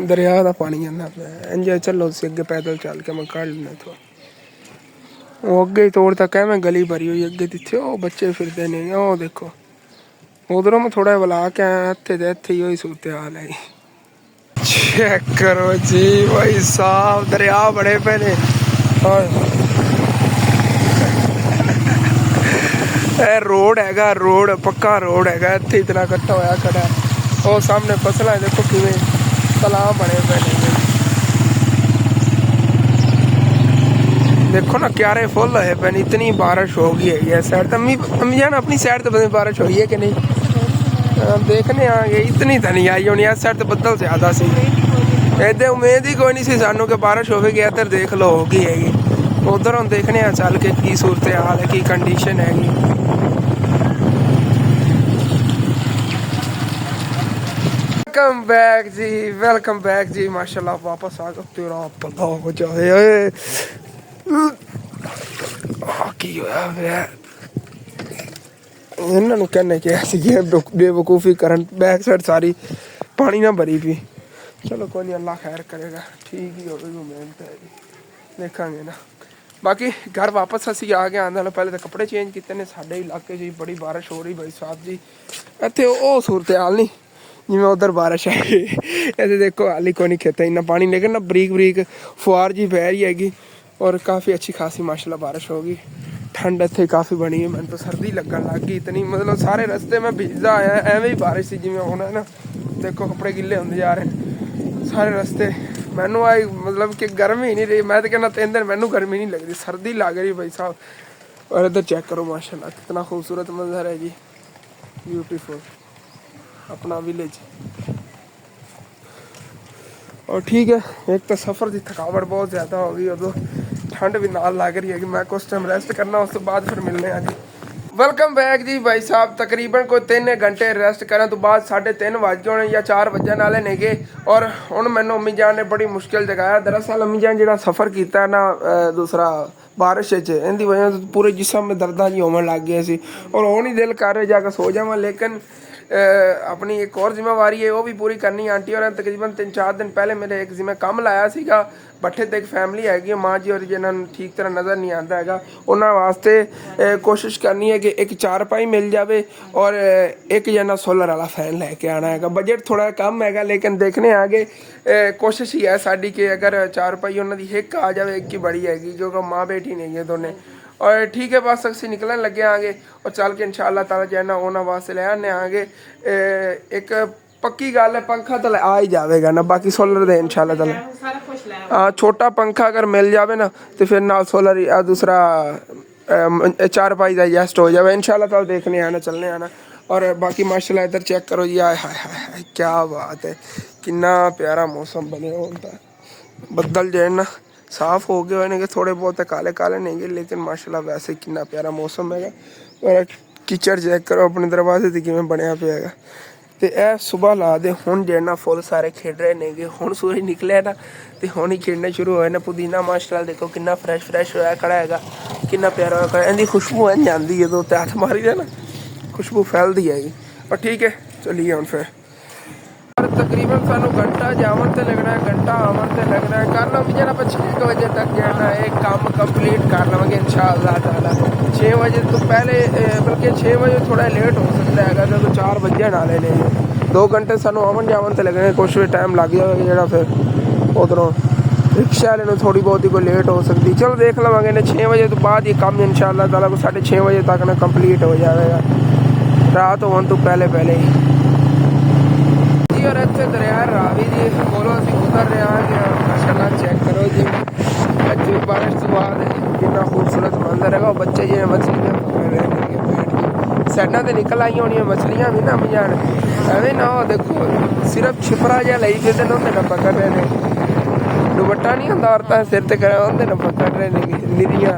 ਦਰਿਆ ਦਾ ਪਾਣੀ ਜਾਂਦਾ ਪਿਆ। ਇੰਜ ਚੱਲੋ ਤੁਸੀਂ ਅੱਗੇ ਪੈਦਲ ਚੱਲ ਕੇ ਮੈਂ ਕੱਢ ਲੈਣਾ ਇੱਥੋਂ। ਉਹ ਅੱਗੇ ਹੀ ਤੋੜ ਤੱਕ ਐਵੇਂ ਗਲੀ ਭਰੀ ਹੋਈ ਅੱਗੇ ਜਿੱਥੇ ਉਹ ਬੱਚੇ ਫਿਰਦੇ ਨੇ ਉਹ ਦੇਖੋ। ਉਧਰੋਂ ਮੈਂ ਥੋੜਾ ਬੁਲਾ ਕੇ ਆਇਆ, ਇੱਥੇ ਤੇ ਇੱਥੇ ਹੀ ਹੋਈ ਸੂਰਤ ਹਾਲ ਹੈ। चेक करो जी भाई साहब, दरिया बड़े पे ने। रोड हैगा, रोड पक्का रोड हैगा, इत्थे इतना इकट्ठा होया खड़ा है। और सामने फसलां देखो किवें तलाब बने पे ने, देखो ना क्यारे फुल होए पे। इतनी बारिश हो गई है इस साइड। अम्मी जान अपनी साइड तो बारिश हुई है कि नहीं? देखने आ गए, इतनी तो नहीं आई होनी इस साइड तो बदल ज्यादा सी। इधर उम्मीद ही कोई नहीं सी सानू कि बारिश होगी। इधर देख लो होगी हैगी, उधर हम देखने आ चल के की सूरत हाल है, की कंडीशन हैगी। वेलकम बैक जी, वेलकम बैक जी। माशाल्लाह वापस आ गए। तेरा भला हो जाए। की होया ਇਹਨਾਂ ਨੂੰ ਕਹਿੰਨੇ ਕਿਹਾ ਸੀ ਬੇਵਕੂਫੀ ਕਰਨ, ਬੈਕ ਸਾਈਡ ਸਾਰੀ ਪਾਣੀ ਨਾਲ ਭਰੀ ਪਈ। ਚਲੋ ਕੋਈ ਨਹੀਂ, ਅੱਲਾ ਖੈਰ ਕਰੇਗਾ, ਠੀਕ ਹੀ ਹੋਵੇਗੀ, ਮਿਹਨਤ ਹੈ ਜੀ, ਦੇਖਾਂਗੇ ਨਾ। ਬਾਕੀ ਘਰ ਵਾਪਸ ਅਸੀਂ ਆ ਗਏ। ਆਉਣ ਨਾਲ ਪਹਿਲੇ ਤਾਂ ਕੱਪੜੇ ਚੇਂਜ ਕੀਤੇ ਨੇ। ਸਾਡੇ ਇਲਾਕੇ 'ਚ ਬੜੀ ਬਾਰਿਸ਼ ਹੋ ਰਹੀ ਭਾਈ ਸਾਹਿਬ ਜੀ। ਇੱਥੇ ਉਹ ਸੂਰਤ ਹਾਲ ਨਹੀਂ ਜਿਵੇਂ ਉਧਰ ਬਾਰਿਸ਼ ਹੈ। ਇੱਥੇ ਦੇਖੋ ਹਾਲੀ ਕੋਈ ਨਹੀਂ ਖੇਤਾਂ ਇੰਨਾ ਪਾਣੀ, ਲੇਕਿਨ ਨਾ ਬਰੀਕ ਬਰੀਕ ਫੁਆਰ ਜੀ ਪੈ ਰਹੀ ਹੈਗੀ। ਔਰ ਕਾफ़ी अच्छी खासी माशाल्लाह बारिश होगी। ठंड इतने काफ़ी बनी है, मैंने तो सर्दी लगन लग गई इतनी। मतलब सारे रस्ते में भिजदा आया, एवं ही बारिश सी जिवें होना है ना। देखो कपड़े गिले होंदे जा रहे सारे रस्ते। मैनू आई मतलब कि गर्मी ही नहीं रही। मैं तो कहना 3 दिन मैनू गर्मी नहीं लगती, सर्दी लग रही भाई साहब। और इधर चेक करो माशाल्लाह कितना खूबसूरत मंजर है जी, ब्यूटीफुल अपना विलेज। और ठीक है, एक तो सफ़र की थकावट बहुत ज़्यादा हो गई, उदों ठंड भी नाल लग रही है कि मैं कुछ टाइम रेस्ट करना, उस तो बाद फिर मिलने आ जी। वेलकम बैक जी भाई साहब। तकरीबन कोई 3 घंटे रेस्ट करने तो बाद 3:30 वज गए होने या 4 बजन वाले ने गए। और हुण मैनू अम्मी जान ने बड़ी मुश्किल जगाया। दरअसल अम्मी जान जिहड़ा सफ़र किया ना दूसरा बारिश इनकी वजह से पूरे जिस्म में दर्दां जी होवन लग गए सी। और हुण ही दिल कर रहा जाकर सो जावां, लेकिन अपनी एक और जिम्मेवारी है वो भी पूरी करनी। आंटी और तकरीबन 3-4 दिन पहले मेरे एक जिम्मे काम लाया सीगा। भट्ठे ते एक फैमिली हैगी माँ जी और जिन्होंने ठीक तरह नज़र नहीं आता हैगा, उन्होंने वास्ते कोशिश करनी है कि एक चारपाई मिल जाए और एक जना सोलर वाला फैन लैके आना है। बजट थोड़ा कम है, लेकिन देखने आगे कोशिश ही है साड़ी कि अगर चारपाई उन्होंने हिक आ जाए, एक की बड़ी हैगी जो कि माँ बेटी नहीं है दोनों। और ठीक है, बस असी निकलने लगे आगे और चल के इंशाअल्लाह ताला जो है ना उन्होंने वास्ते ले आने आगे। एक पक्की गल है, पंखा तो आ ही जाएगा ना, बाकी सोलर दे इंशाअल्लाह ताला। हाँ, छोटा पंखा अगर मिल जाए ना तो फिर ना सोलर दूसरा चारपाई का एडजस्ट हो जाए इंशाअल्लाह ताला। देखने आना, चलने आना। और बाकी माशाल्लाह इधर चेक करो जी, हाय हाय हाय क्या बात है, कितना प्यारा मौसम बने होता। बदल जो है ना साफ हो गए होने के, थोड़े बहुत काले काले नहीं गए, लेकिन माशाल्लाह वैसे कितना प्यारा मौसम है। और कीचड़ चेक करो अपने दरवाजे से किमें बनया पे है। तो यह सुबह ला दे हुण जो ना फुल सारे खेड रहे ने। हुण सूरज निकलिया ना तो हुण ही खेडने शुरू होए ना। पुदीना माशाल्लाह देखो कितना फ्रैश फ्रैश होया खड़ा है, कितना प्यारा होया। इनकी खुशबू इंज आती है, दो हथ मारी दे ना खुशबू फैलती हैगी। और ठीक है, चलिए हम फिर। तकरीबन सानू घंटा जावन से लगना है, घंटा आवन से लगना है। कर लो जरा 6 बजे तक जो है ना एक काम कंप्लीट कर लवेंगे इंशाअल्लाह ताला। 6 बजे तो पहले, बल्कि 6 बजे थोड़ा लेट हो सकता है जो 4 बजन वाले ने। 2 घंटे सानू आवन जावन से लगने, कुछ भी टाइम लग जाएगा जो फिर उधरों रिक्शा वाले थोड़ी बहुत ही कोई लेट हो सकती। चलो देख लवेंगे ने 6 बजे तो बाद ये काम इंशाअल्लाह ताला को 6:30 बजे तक ना कंप्लीट हो जाएगा, रात होने तो पहले पहले ही जी। और इतने दरिया रावी जी बोलो असं उतर रहे हैं माशाल्लाह, चेक करो जी अच्छी बारिश तो बाद कितना खूबसूरत मंजर है। बच्चे जी मछलियाँ पकड़ रहे हैं बैठ के, साइडा से निकल आई होनी मछलियाँ भी ना मजान एवं ना हो। देखो सिर्फ छिपरा जहा लाई फिरते होंगे ना पकड़ रहे हैं, दुपट्टा नहीं होंगे औरतें सिर ते करे होंगे ना पकड़ रहे हैं निरियाँ।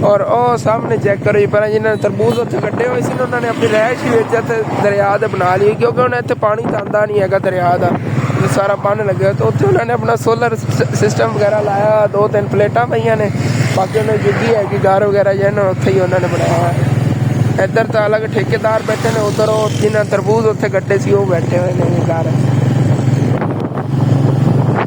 और ओ सामने चेक करो जी पहले जिन्होंने तरबूज उत्थे कट्टे हुए सी उन्होंने अपनी रहायश ही दरिया दे बना ली, क्योंकि उन्हें इतने पानी तो आता नहीं है दरिया का, सारा बन लगे तो उत्थे उन्होंने अपना सोलर सिस्टम वगैरह लाया, 2-3 प्लेटा पईयां ने, बाकी उन्हें जुगी है कि घर वगैरह जो है ना उत्थे ही उन्होंने बनाया। इधर तो अलग ठेकेदार बैठे ने, उधर जिन्हें तरबूज उत्थे कट्टे सी वो बैठे हुए ने घर।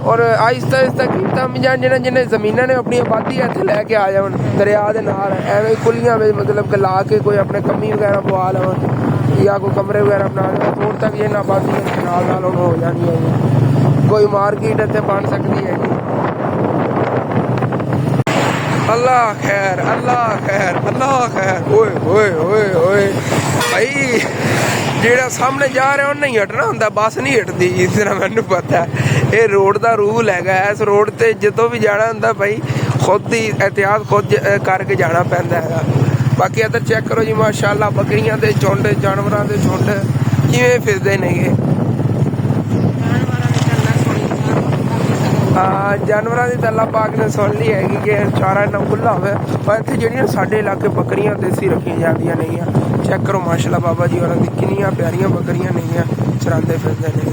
और आहिस्ता आहिस्ता कीमतां मिजान जिन्हें ज़मीनां ने अपनी आबादी इत्थे लैके आ जावन दरिया दे नाल, एवें खुलियां मतलब कि ला के कोई अपने कमी वगैरह पवा लवन या कोई कमरे वगैरह बना लें, थोड़ी तक ये आबादी नाल नाल हो जानी है। कोई मार्केट इत्थे बन सकती है। अल्लाह खैर अल्लाह खैर अल्लाह खैर। ओए ओए ओए ओए भाई जेड़ा सामने जा रहा उन्हें ही हटना होंगे, बस नहीं हटती जिस तरह मैनू पता है। ये रोड का रूल है, इस रोड से जो भी जाना होंगे भाई खुद ही एहतियात खुद करके जाना पैंदा है। बाकी इधर चेक करो जी माशाल्लाह बकरियां दे झुंड जानवरों के झुंड किवें फिरदे ने। जानवरों की तो अल्लाह पाक ने सुन ली है कि चारा इन्ना खुला हो, इतने जड़ियाँ साढ़े इलाके बकरियां देसी रखी जांदियां नहीं। चेक करो माशाल्लाह बाबा जी और कितनी प्यारियां बकरियां नहीं चरांदे फिरदे ने।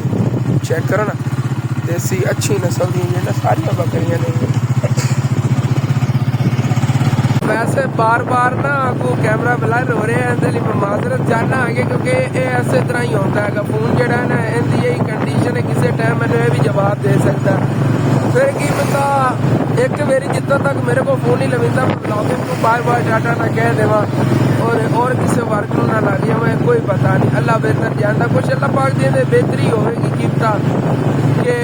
चेक करो ना देसी अच्छी नस्ल दी सारिया बकरियां नहीं। वैसे बार बार ना को कैमरा ब्लर हो रहे हैं, इसलिए मैं माजरत चाहना आगे, क्योंकि ये इस तरह ही होता है। फोन जो है ना इनकी यही कंडीशन है, किसी टाइम मैंने ये भी जवाब दे सकता है। फिर की पता एक बारी जितना तक मेरे को फोन नहीं लगता ब्लॉगिंग को बार बार डाटा ना कह देवा और किसी वर्क ना ला दिया, मैं कोई पता नहीं। अल्लाह बेहतर जानता, कुछ अल्लाह पाक दी बेहतरी होगी कीमता कि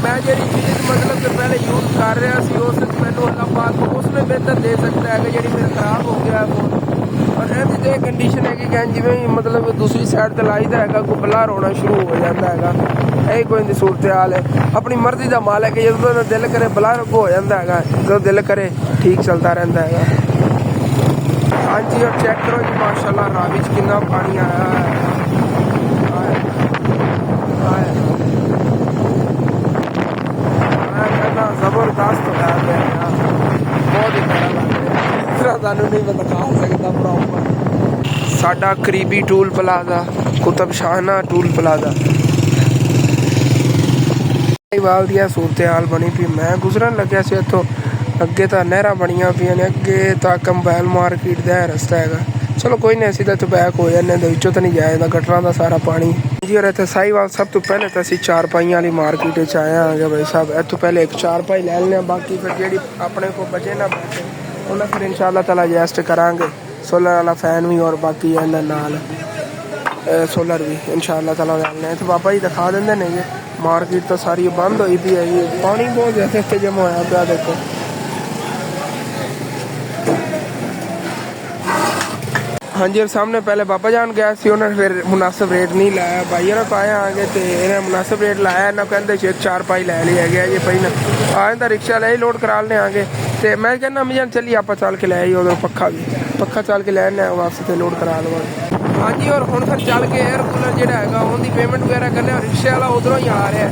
मैं जी चीज़ मतलब कि पहले यूज़ कर रहा सी उस मैंने अल्लाह पाक उसमें बेहतर दे सकता है कि जी मेरा खराब हो गया फोन। और ऐसी तो कंडीशन है कि जिमें मतलब दूसरी साइड तो लाई है कोई ब्लर होना शुरू हो जाता है। यही कोई सूरत हाल है, अपनी मर्जी का माल है कि जो दिल करे ब्लर हो जाता है, जो दिल करे ठीक चलता रहता है। हाँ जी और चेक करो जी माशाल्लाह रावी च कितना पानी आया है। जबरदस्त हो गया बहुत ही प्यारा लग रहा, सानू नहीं बंदा खा सकता प्रॉपर। साडा करीबी toll plaza Qutub शाहना toll plaza वाल दी सूरत हाल बनी पी। मैं गुजरन लग्या सी इत्थों अगे तो नहर बनिया पी ने, अगे तक कंबाइल मार्केट का रस्ता है। चलो कोई नहीं असी तो बैक हो जाने तो नहीं जाएगा गटरां का सारा पानी जी। और इतने साहिवाल सब तो पहले तो असं चारपाइयां वाली मार्केट आए हैं भाई साहब। इतों पहले एक चारपाई ले लें, बाकी फिर जी अपने को बचे ना पैसे उन्हें फिर इंशाअल्लाह ताला एडजस्ट करांगे। सोलर वाला फैन भी और बाकी नाल सोलर भी इंशाअल्लाह ताला लेने। तो पापा जी दिखा देंगे नहीं मार्केट तो सारी बंद हुई पी है, पानी बहुत ज़्यादा इतने जमा होया पिया देखो। हाँ जी और सामने पहले बाबा जान गया सी, उन्हें फिर मुनासिब रेट नहीं लाया। भाई ने पाए आगे तो इन्हें मुनासिब रेट लाया ना, कहते एक चारपाई लै ली है जी भाई ने आए तो रिक्शा ले ही लोड करा लेने आगे। तो मैं कहना मिजान चलिए आप चल के लै उधर पक्खा चल के लैने वापस तो लोड करा लवा। हाँ जी और हुण फिर चल के एयर कूलर जो है उनकी पेमेंट वगैरह करने, और रिक्शे वाला उधरों ही आ रहा है।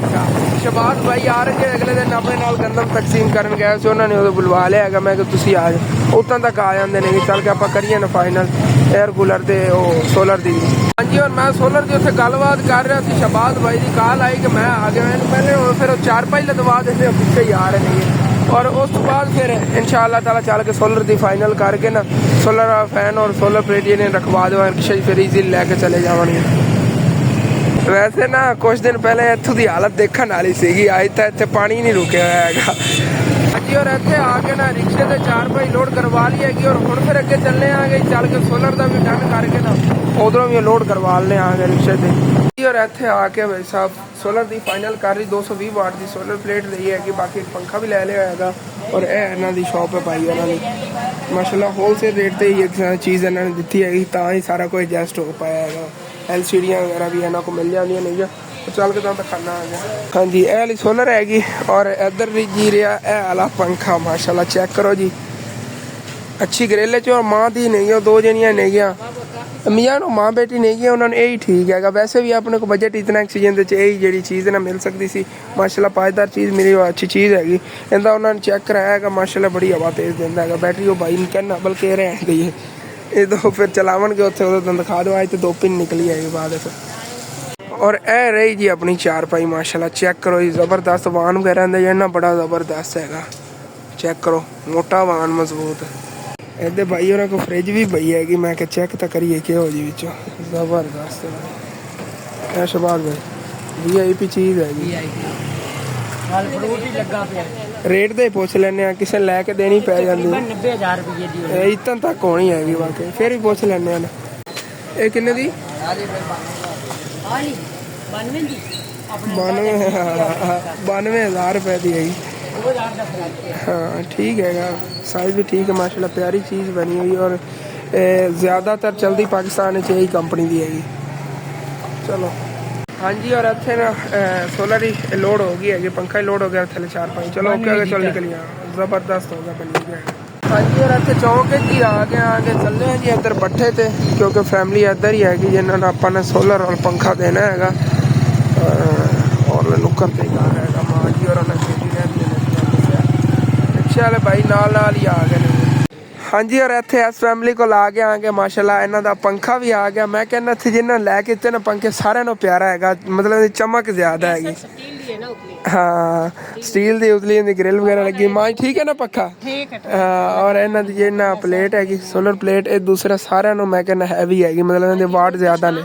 शबाज भाई आ रहे अगले दिन अपने नाल गंदम तकसीम कर गए सी, उन्होंने उधर बुलवा लिया है। मैं कि तुम आ जाओ उतों तक आ जाते हैं, चल के आप करिए ना फाइनल एयर कूलर तो सोलर की। हाँ जी और मैं सोलर की उत्थे गलबात कर रहा सी, शबाज भाई की कॉल आई कि मैं आ गया। मैंने पहले फिर चारपाई लदवा देते पिछले ही आ रहे हैं, और उस बाद फिर इंशाअल्लाह ताला चल के सोलर की फाइनल करके ना सोलर फैन और सोलर प्लेट ने रखवा दो रिक्शे फिर इजी लैके चले जावानी। ਵੈਸੇ ਨਾ ਕੁਝ ਦਿਨ ਪਹਿਲੇ ਇੱਥੋਂ ਦੀ ਹਾਲਤ ਦੇਖਣ ਵਾਲੀ ਸੀਗੀ, ਅੱਜ ਤਾਂ ਇੱਥੇ ਪਾਣੀ ਨਹੀਂ ਰੁਕਿਆ ਹੋਇਆ ਹੈਗਾ। ਹਾਂਜੀ, ਔਰ ਇੱਥੇ ਆ ਕੇ ਨਾ ਰਿਕਸ਼ੇ ਤੇ 4 ਭਾਈ ਲੋਡ ਕਰਵਾ ਲਈ ਹੈਗੀ, ਔਰ ਹੁਣ ਫਿਰ ਅੱਗੇ ਚੱਲਨੇ ਆਗੇ ਚੱਲ ਕੇ ਸੋਲਰ ਦਾ ਵੀ ਡਨ ਕਰਕੇ ਨਾ ਉਧਰੋਂ ਵੀ ਲੋਡ ਕਰਵਾ ਲੈਣੇ ਆਗੇ ਰਿਕਸ਼ੇ ਤੇ। ਔਰ ਇੱਥੇ ਆ ਕੇ ਭਾਈ ਸਾਹਿਬ ਸੋਲਰ ਦੀ ਫਾਈਨਲ ਕਰ ਰਹੀ 220 ਵਾਟ ਦੀ ਸੋਲਰ ਪਲੇਟ ਲਈ ਹੈਗੀ, ਬਾਕੀ ਇੱਕ ਪੰਖਾ ਵੀ ਲੈ ਲਿਆ ਹੈਗਾ। ਔਰ ਇਹ ਇਹਨਾਂ ਦੀ ਸ਼ਾਪ ਹੈ ਭਾਈ ਇਹਨਾਂ ਦੀ, ਮਾਸ਼ਾਅੱਲਾ ਹੋਲਸੇਲ ਰੇਟ ਤੇ ਹੀ ਇੱਕ ਚੀਜ਼ ਇਹਨਾਂ ਨੇ ਦਿੱਤੀ ਹੈਗੀ, ਤਾਂ ਹੀ ਸਾਰਾ ਕੁਝ ਐਡਜਸਟ ਹੋ ਪਾਇਆ ਹੈਗਾ। LCDਆਂ ਵਗੈਰਾ ਵੀ ਇਹਨਾਂ ਕੋਲ ਮਿਲ ਜਾਂਦੀਆਂ ਨਹੀਂ ਜਾਂ ਚੱਲ ਕੇ ਤੁਹਾਨੂੰ ਦਿਖਾਣਾ ਆ ਗਿਆ। ਹਾਂਜੀ, ਇਹ ਵਾਲੀ ਸੋਲਰ ਹੈਗੀ, ਔਰ ਇੱਧਰ ਜੀ ਰਿਹਾ ਇਹ ਵਾਲਾ ਪੰਖਾ, ਮਾਸ਼ਾਅੱਲਾ ਚੈੱਕ ਕਰੋ ਜੀ, ਅੱਛੀ ਗਰੇਲੇ ਚ। ਔਰ ਮਾਂ ਦੀ ਨਹੀਂ ਉਹ ਦੋ ਜਣੀਆਂ ਨਹੀਂ ਗਿਆ ਮੀਆਂ ਨੂੰ, ਮਾਂ ਬੇਟੀ ਨਹੀਂ ਗਿਆ, ਉਹਨਾਂ ਨੂੰ ਇਹੀ ਠੀਕ ਹੈਗਾ। ਵੈਸੇ ਵੀ ਆਪਣੇ ਕੋਲ ਬਜਟ ਇਤਨਾ ਐਕਸੀਜਨ ਦੇ ਚ ਇਹੀ ਜਿਹੜੀ ਚੀਜ਼ ਨਾ ਮਿਲ ਸਕਦੀ ਸੀ, ਮਾਸ਼ਾਅੱਲਾ ਪਾਇਦਾਰ ਚੀਜ਼ ਮੇਰੀ ਅੱਛੀ ਚੀਜ਼ ਹੈਗੀ। ਇਹਦਾ ਉਹਨਾਂ ਨੇ ਚੈੱਕ ਕਰਾਇਆ ਹੈਗਾ, ਮਾਸ਼ਾਅੱਲਾ ਬੜੀ ਹਵਾ ਤੇਜ਼ ਦਿੰਦਾ ਹੈਗਾ। ਬੈਟਰੀ ਉਹ ਭਾਈ ਨੂੰ ਕਹਿਣਾ ਬਲਕਿ ਰਹਿ ਗਈ ਹੈ, ਇਹ ਤੋਂ ਫਿਰ ਚਲਾਵਣਗੇ ਉੱਥੇ ਉਦੋਂ ਤੁਹਾਨੂੰ ਦਿਖਾ ਦਿਓ। ਅੱਜ ਤੇ 2 ਪਿੰਨ ਨਿਕਲੀ ਹੈਗੀ ਬਾਅਦ ਵਿੱਚ। ਔਰ ਇਹ ਰਹੀ ਜੀ ਆਪਣੀ 4 ਭਾਈ, ਮਾਸ਼ਾਅੱਲਾ ਚੈੱਕ ਕਰੋ ਜੀ, ਜ਼ਬਰਦਸਤ ਵਾਹਨ ਵਗੈਰਾ ਦਾ ਜਿਹੜਾ ਬੜਾ ਜ਼ਬਰਦਸਤ ਹੈਗਾ, ਚੈੱਕ ਕਰੋ, ਮੋਟਾ ਵਾਹਨ ਮਜ਼ਬੂਤ। ਇਹਦੇ ਭਾਈ ਉਹਨਾਂ ਕੋਲ ਫ੍ਰਿਜ ਵੀ ਪਈ ਹੈਗੀ, ਮੈਂ ਕਿਹਾ ਚੈੱਕ ਤਾਂ ਕਰੀਏ ਕਿਹੋ ਜੀ ਵਿੱਚੋਂ, ਜ਼ਬਰਦਸਤ। ਇਹ ਸ਼ਬਾਦ ਭਾਈ VIP ਚੀਜ਼ ਹੈਗੀ, ਫਲ ਫਰੂਟ ਹੀ ਲੱਗਾ ਪਿਆ। ਰੇਟ ਦੇ ਪੁੱਛ ਲੈਣੇ ਆ, ਕਿਸੇ ਲੈ ਕੇ ਦੇਣੀ ਪੈ ਜਾਂਦੀ 90,000 ਰੁਪਏ ਦੀ ਇਹ ਇਤਨ ਤੱਕ ਹੋਣੀ ਹੈਗੀ ਵਾਕਈ, ਫਿਰ ਵੀ ਪੁੱਛ ਲੈਣੇ ਆ। ਇਹ ਕਿੰਨੇ ਦੀ? 92,000 रुपए ਦੀ ਹੈਗੀ। हाँ ठीक है, साइज भी ठीक है माशाल्लाह, प्यारी चीज़ बनी हुई। और ज़्यादातर चलती पाकिस्तान से यही कंपनी दी हैगी। चलो हाँ जी, और इतने ना सोलर ही लोड हो गई है, पंखा ही लोड हो गया थले 4 5। चलो ओके आगे चल निकलिए, ज़बरदस्त होगा बनी गया। हाँ जी, और इतने चौक जी आगे चलने हैं जी इधर पट्ठे थे, क्योंकि फैमिली इधर ही हैगी जिन्होंने अपन सोलर और पंखा देना हैगा। और नुक्कर पे घर हैगा माँ जी और रिक्शे वाले भाई नाल ही आ गए। हाँ जी, और इतने इस फैमिली को आ गए माशाल्लाह, इन्हों का पंखा भी आ गया। मैं कहना इतने जिन्हें लैके इतने ना पंखे सारे प्यारा है, मतलब चमक ज्यादा हैगी। हाँ स्टील की उतली ग्रिल वगैरह लगी। माँ ठीक है ना पक्का? हाँ, और इन्हों की जी प्लेट हैगी सोलर प्लेट, ये दूसरा सारे मैं कहना हैवी हैगी, मतलब इन्होंने वाट ज्यादा ने।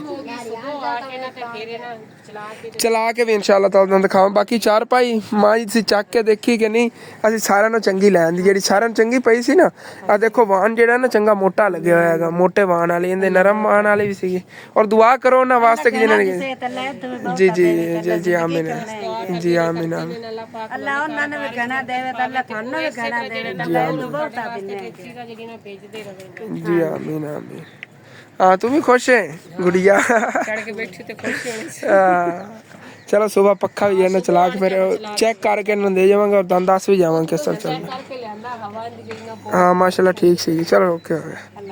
चला के भी इंशाअल्लाह ताला दिखावां। बाकी 4 भाई माँ जी तुसीं चक के देखी कि नहीं, असीं सारिਆਂ ਨੂੰ ਚੰਗੀ ਲੈਣ ਦੀ ਜਿਹੜੀ ਸਾਰਿਆਂ ਨੂੰ ਚੰਗੀ ਪਈ ਸੀ ਨਾ। ਆ ਦੇਖੋ ਵਾਹਨ ਜਿਹੜਾ ਨਾ ਚੰਗਾ ਮੋਟਾ ਲੱਗਿਆ ਹੋਇਆ ਹੈਗਾ, ਮੋਟੇ ਵਾਹਨ ਵਾਲੇ ਇਹਦੇ ਨਰਮ ਵਾਹਨ ਵਾਲੇ ਵੀ ਸੀਗੇ। ਔਰ ਦੁਆ ਕਰੋ ਉਹਨਾਂ ਵਾਸਤੇ ਕਿ ਜਿਨ੍ਹਾਂ ਨੇ ਜੀ ਜੀ ਜੀ ਜੀ ਆਮੀਨ ਜੀ ਆਮੀਨ ਆਮੀਨ। ਅੱਲਾਹ ਉਹਨਾਂ ਨੂੰ ਵੀ ਗਣਾ ਦੇਵੇ ਤਾਂ ਅੱਲਾਹ ਤੁਹਾਨੂੰ ਵੀ ਗਣਾ ਦੇਵੇ ਤਾਂ ਅੱਲਾਹ ਨੂੰ ਬਹੁਤਾ ਦਿਨੇ जी आमीन आमीन। हाँ तू भी खुश है गुड़िया? ਚੜ ਕੇ ਬੈਠੀ ਤੇ ਖੁਸ਼ ਹੋਣੀ। चलो सुबह पक्का भी है ना चला के फिर चेक करके ना दे जावांगा, और दस भी जावांगे किस तरह चल। हाँ माशाल्लाह ठीक सी, चलो ओके हो गया।